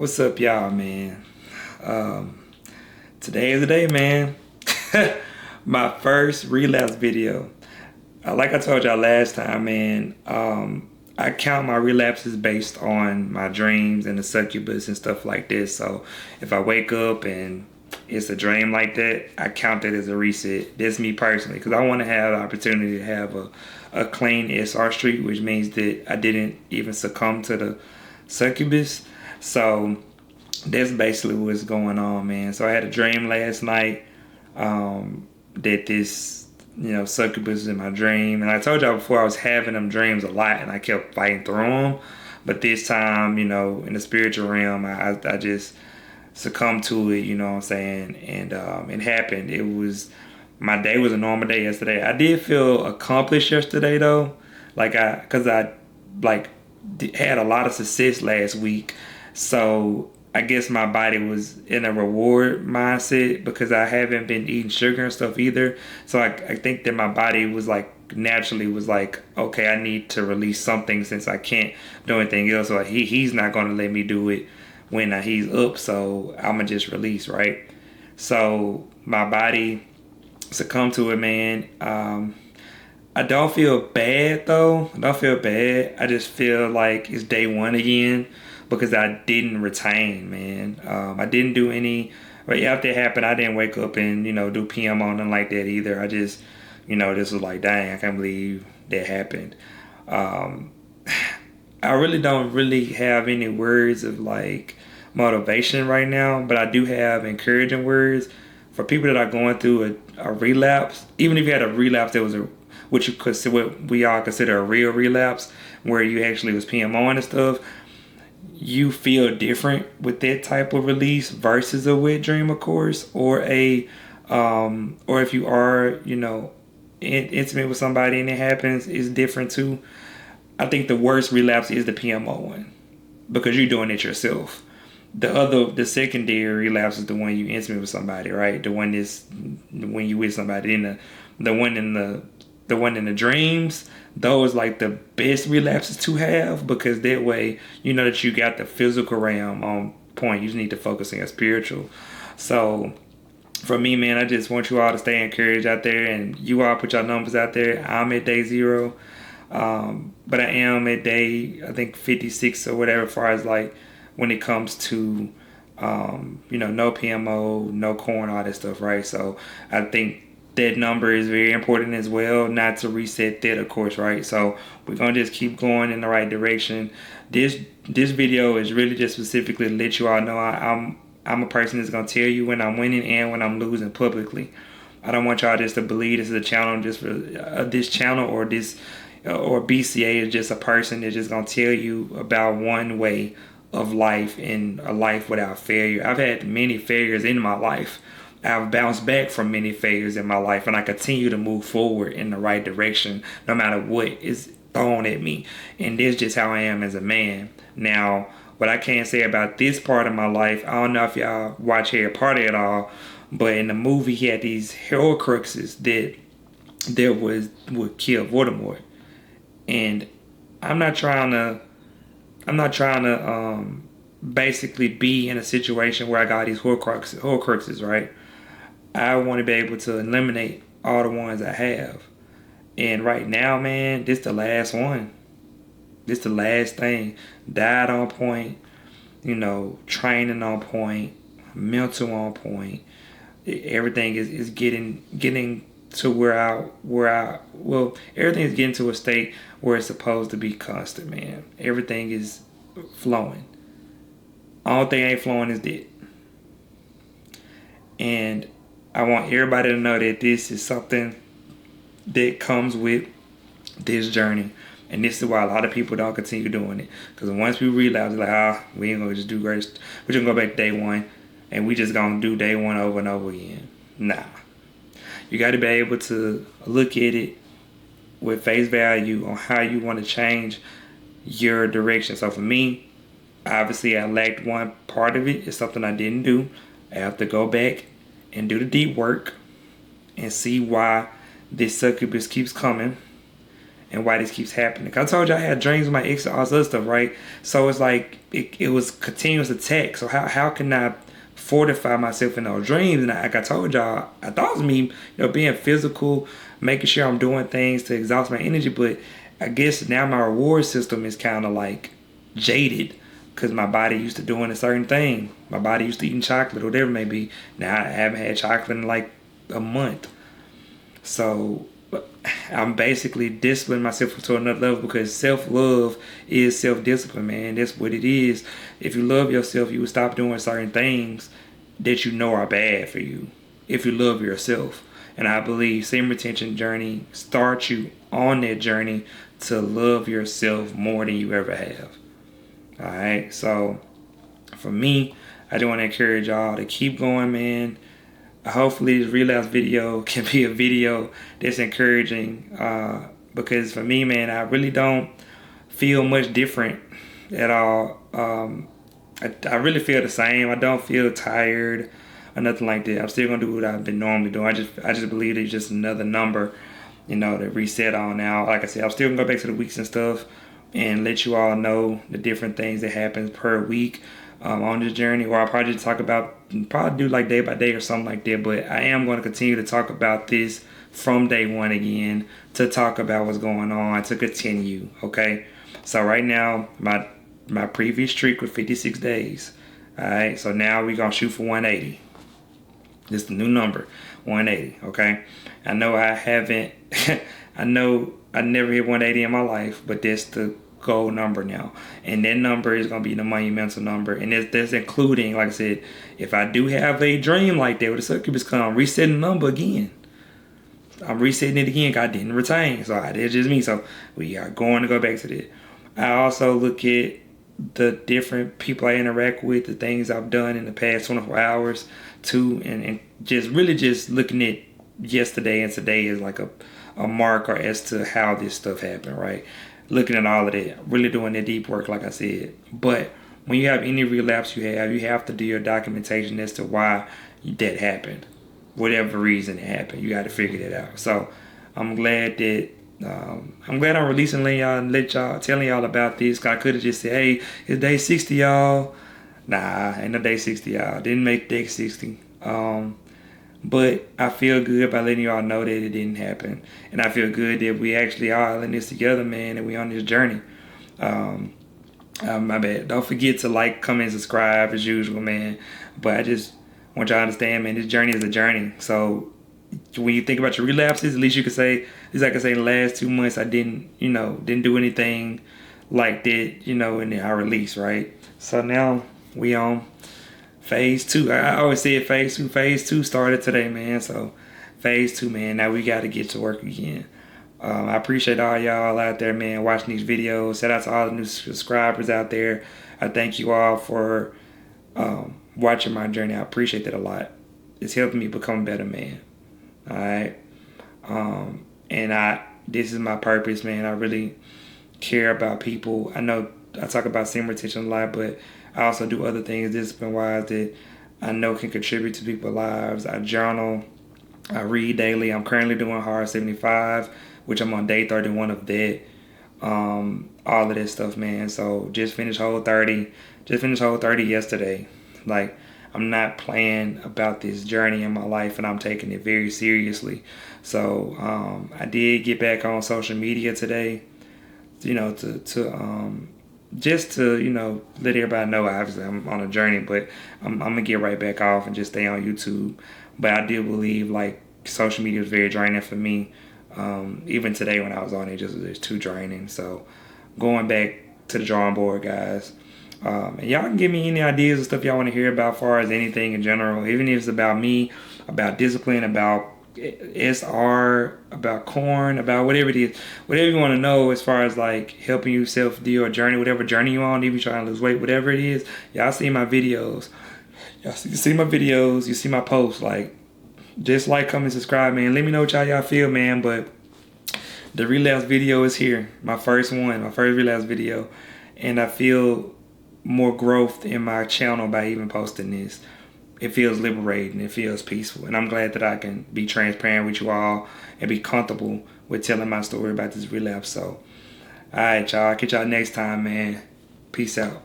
What's up, y'all, man? Today is the day, man. My first relapse video. Like I told y'all last time, man, I count my relapses based on my dreams and the succubus and stuff like this. So if I wake up and it's a dream like that, I count it as a reset. That's me personally, because I want to have the opportunity to have a clean SR streak, which means that I didn't even succumb to the succubus. So that's basically what's going on, man. So I had a dream last night that this, succubus was in my dream. And I told y'all before I was having them dreams a lot and I kept fighting through them. But this time, in the spiritual realm, I just succumbed to it, you know what I'm saying? And it happened. My day was a normal day yesterday. I did feel accomplished yesterday though. Cause I had a lot of success last week. So I guess my body was in a reward mindset because I haven't been eating sugar and stuff either. So I think that my body was naturally was like, okay, I need to release something since I can't do anything else. So he's not going to let me do it when he's up. So I'm going to just release, right? So my body succumbed to it, man. I don't feel bad though. I don't feel bad. I just feel like it's day one again because I didn't retain, man. I didn't do any. But after it happened, I didn't wake up and do PM on them like that either. I just, this was like, dang, I can't believe that happened. I really don't really have any words of motivation right now, but I do have encouraging words for people that are going through a relapse. Even if you had a relapse that was what we all consider a real relapse, where you actually was PMOing and stuff, you feel different with that type of release versus a wet dream, of course, or or if you are, intimate with somebody and it happens, it's different too. I think the worst relapse is the PMO one because you're doing it yourself. The secondary relapse is the one you intimate with somebody, right? The one is when you with somebody. And the one in the dreams, those like the best relapses to have because that way you know that you got the physical realm on point. You just need to focus on your spiritual. So for me, man, I just want you all to stay encouraged out there, and you all put your numbers out there. I'm at day 0, but I am at day, I think 56 or whatever, as far as when it comes to no PMO, no corn, all that stuff, right? So I think that number is very important as well, not to reset that, of course, right? So we're gonna just keep going in the right direction. This video is really just specifically to let you all know I'm a person that's gonna tell you when I'm winning and when I'm losing publicly. I don't want y'all just to believe this is a channel just for this channel or BCA is just a person that's just gonna tell you about one way of life and a life without failure. I've had many failures in my life. I've bounced back from many failures in my life, and I continue to move forward in the right direction no matter what is thrown at me. And that's just how I am as a man. Now, what I can say about this part of my life, I don't know if y'all watch Harry Potter at all, but in the movie he had these Horcruxes that would kill Voldemort. And I'm not trying to basically be in a situation where I got these Horcruxes, right? I want to be able to eliminate all the ones I have. And right now, man, this the last one. This the last thing. Diet on point, training on point, mental on point. Everything is getting to everything is getting to a state where it's supposed to be constant, man. Everything is flowing. All thing ain't flowing is dead. And I want everybody to know that this is something that comes with this journey. And this is why a lot of people don't continue doing it. Because once we relapse, we ain't going to just do great. We're just going to go back to day 1. And we just going to do day 1 over and over again. Nah. You got to be able to look at it with face value on how you want to change your direction. So for me, obviously I lacked one part of it. It's something I didn't do. I have to go back and do the deep work and see why this succubus keeps coming and why this keeps happening. I told you I had dreams with my ex and all this other stuff, right? So it's like it was continuous attack. So how can I fortify myself in those dreams? And like I told y'all, I thought it was me, being physical, making sure I'm doing things to exhaust my energy. But I guess now my reward system is kind of like jaded because my body used to doing a certain thing. My body used to eating chocolate or whatever it may be. Now I haven't had chocolate in like a month. So I'm basically disciplining myself to another level because self-love is self-discipline, man. That's what it is. If you love yourself, you will stop doing certain things that you know are bad for you if you love yourself. And I believe semen retention journey starts you on that journey to love yourself more than you ever have. All right. So for me, I just want to encourage y'all to keep going, man. Hopefully this relapse video can be a video that's encouraging, because for me, man, I really don't feel much different at all. I really feel the same. I don't feel tired or nothing like that. I'm still gonna do what I've been normally doing. I just believe it's just another number, to reset on now. Like I said, I'm still gonna go back to the weeks and stuff and let you all know the different things that happens per week on this journey. Or I'll probably just probably do like day by day or something like that. But I am going to continue to talk about this from day one again, to talk about what's going on, to continue. Okay, so right now my previous streak was 56 days. All right, so now we're gonna shoot for 180. This is the new number, 180. Okay, I know I haven't I know I never hit 180 in my life, but that's the goal number now, and that number is going to be the monumental number. And that's including, like I said, if I do have a dream like that with a succubus come, I'm resetting the number again. I'm resetting it again. I didn't retain, so that's just me. So we are going to go back to that. I also look at the different people I interact with, the things I've done in the past 24 hours too, and just really just looking at yesterday and today as like a marker as to how this stuff happened, right? Looking at all of that, really doing the deep work, like I said. But when you have any relapse you have to do your documentation as to why that happened. Whatever reason it happened, you got to figure that out. So I'm glad that I'm releasing y'all and telling y'all about this. 'Cause I could have just said, hey, it's day 60, y'all. Nah, ain't no day 60, y'all. Didn't make day 60. But I feel good by letting y'all know that it didn't happen. And I feel good that we actually are in this together, man, and we on this journey. My bad. Don't forget to like, comment, subscribe as usual, man. But I just want y'all to understand, man, this journey is a journey. So when you think about your relapses, at least you can say, at least I can say in the last 2 months I didn't do anything like that, and then I release, right? So now we on phase 2. I always say phase 2. Phase 2 started today, man. So phase 2, man. Now we got to get to work again. I appreciate all y'all out there, man, watching these videos. Shout out to all the new subscribers out there. I thank you all for watching my journey. I appreciate that a lot. It's helping me become a better man. All right. And this is my purpose, man. I really care about people. I know I talk about semen retention a lot, but I also do other things discipline-wise that I know can contribute to people's lives. I journal. I read daily. I'm currently doing Hard 75, which I'm on day 31 of that. All of this stuff, man. So just finished Whole 30. Just finished Whole 30 yesterday. Like, I'm not playing about this journey in my life, and I'm taking it very seriously. So I did get back on social media today, just to let everybody know. Obviously I'm on a journey, but I'm gonna get right back off and just stay on YouTube. But I do believe like social media is very draining for me. Even today when I was on it, it's too draining. So going back to the drawing board, guys. And y'all can give me any ideas and stuff y'all want to hear about as far as anything in general, even if it's about me, about discipline, about SR, about corn, about whatever it is, whatever you want to know as far as like helping yourself do your journey, whatever journey you're on, even trying to lose weight, whatever it is. Y'all see my videos. You see my videos, you see my posts. Like, just like, comment, subscribe, man. Let me know what y'all feel, man. But the relapse video is here. My first relapse video. And I feel more growth in my channel by even posting this. It feels liberating. It feels peaceful. And I'm glad that I can be transparent with you all and be comfortable with telling my story about this relapse. So, all right, y'all. I'll catch y'all next time, man. Peace out.